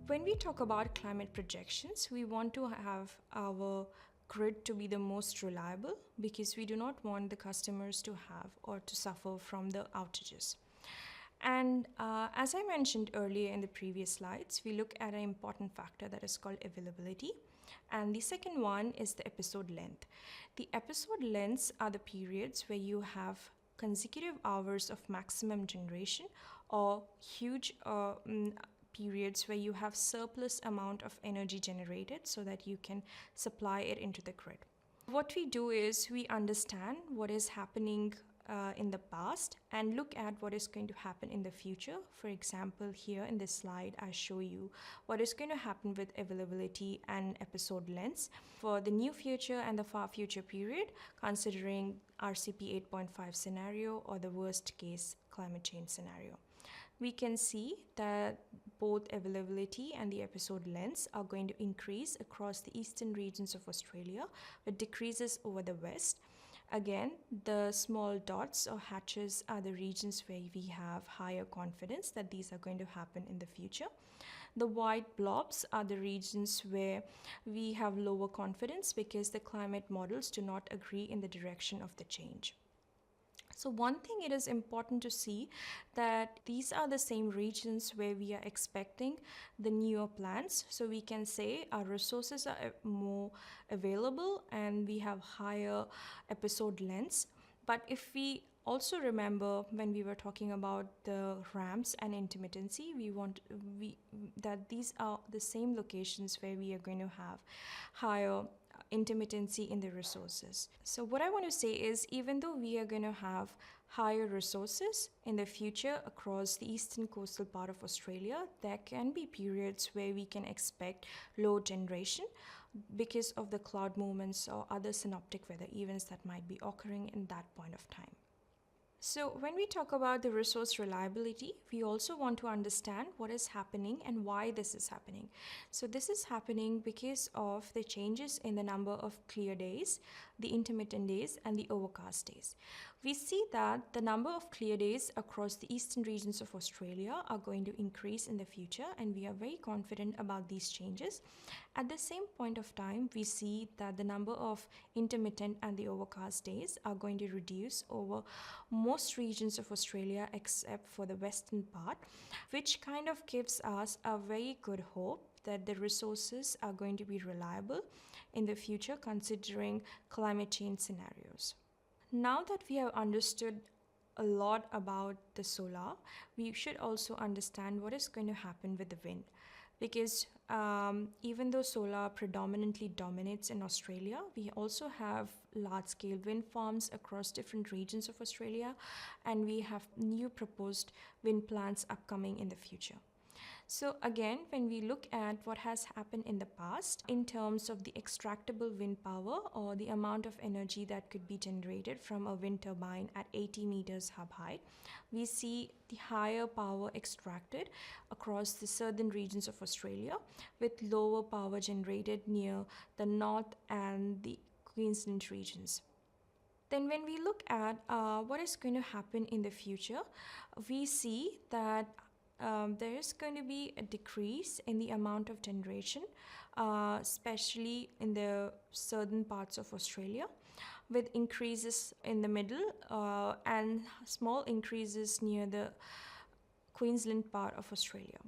When we talk about climate projections, we want to have our grid to be the most reliable because we do not want the customers to have or to suffer from the outages. And as I mentioned earlier in the previous slides, we look at an important factor that is called availability. And the second one is the episode length. The episode lengths are the periods where you have consecutive hours of maximum generation or huge periods where you have surplus amount of energy generated so that you can supply it into the grid. What we do is we understand what is happening in the past and look at what is going to happen in the future. For example, here in this slide, I show you what is going to happen with availability and episode lengths for the near future and the far future period, considering RCP 8.5 scenario or the worst case climate change scenario. We can see that both availability and the episode lengths are going to increase across the eastern regions of Australia, but decreases over the west. Again, the small dots or hatches are the regions where we have higher confidence that these are going to happen in the future. The white blobs are the regions where we have lower confidence because the climate models do not agree in the direction of the change. So one thing it is important to see that these are the same regions where we are expecting the newer plants. So we can say our resources are more available and we have higher episode lengths. But if we also remember when we were talking about the ramps and intermittency, that these are the same locations where we are going to have higher intermittency in the resources. So what I want to say is, even though we are going to have higher resources in the future across the eastern coastal part of Australia, there can be periods where we can expect low generation because of the cloud movements or other synoptic weather events that might be occurring in that point of time. So when we talk about the resource reliability, we also want to understand what is happening and why this is happening. So this is happening because of the changes in the number of clear days, the intermittent days, and the overcast days. We see that the number of clear days across the eastern regions of Australia are going to increase in the future, and we are very confident about these changes. At the same point of time, we see that the number of intermittent and the overcast days are going to reduce over most regions of Australia except for the western part, which kind of gives us a very good hope that the resources are going to be reliable in the future considering climate change scenarios. Now that we have understood a lot about the solar, we should also understand what is going to happen with the wind. Because even though solar predominantly dominates in Australia, we also have large-scale wind farms across different regions of Australia, and we have new proposed wind plants upcoming in the future. So again, when we look at what has happened in the past in terms of the extractable wind power or the amount of energy that could be generated from a wind turbine at 80 meters hub height, we see the higher power extracted across the southern regions of Australia with lower power generated near the north and the Queensland regions. Then when we look at what is going to happen in the future, we see that there is going to be a decrease in the amount of generation, especially in the southern parts of Australia, with increases in the middle and small increases near the Queensland part of Australia.